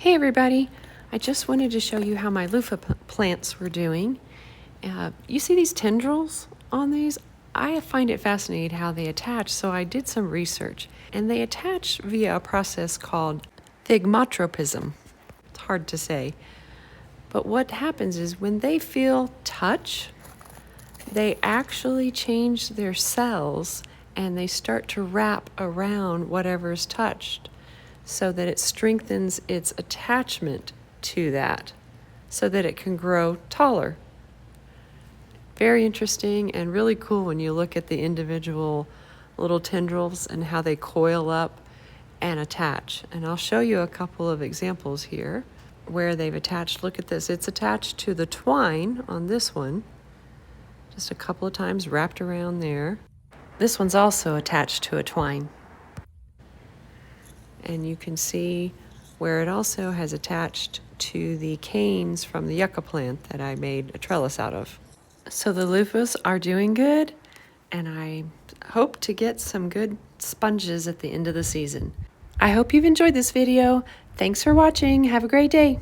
Hey everybody, I just wanted to show you how my luffa plants were doing. You see these tendrils on these? I find it fascinating how they attach, so I did some research. And they attach via a process called thigmotropism. It's hard to say. But what happens is when they feel touch, they actually change their cells and they start to wrap around whatever's touched, so that it strengthens its attachment to that so that it can grow taller. Very interesting and really cool when you look at the individual little tendrils and how they coil up and attach. And I'll show you a couple of examples here where they've attached. Look at this. It's attached to the twine on this one. Just a couple of times wrapped around there. This one's also attached to a twine. And you can see where it also has attached to the canes from the yucca plant that I made a trellis out of. So the loofahs are doing good, and I hope to get some good sponges at the end of the season. I hope you've enjoyed this video. Thanks for watching. Have a great day.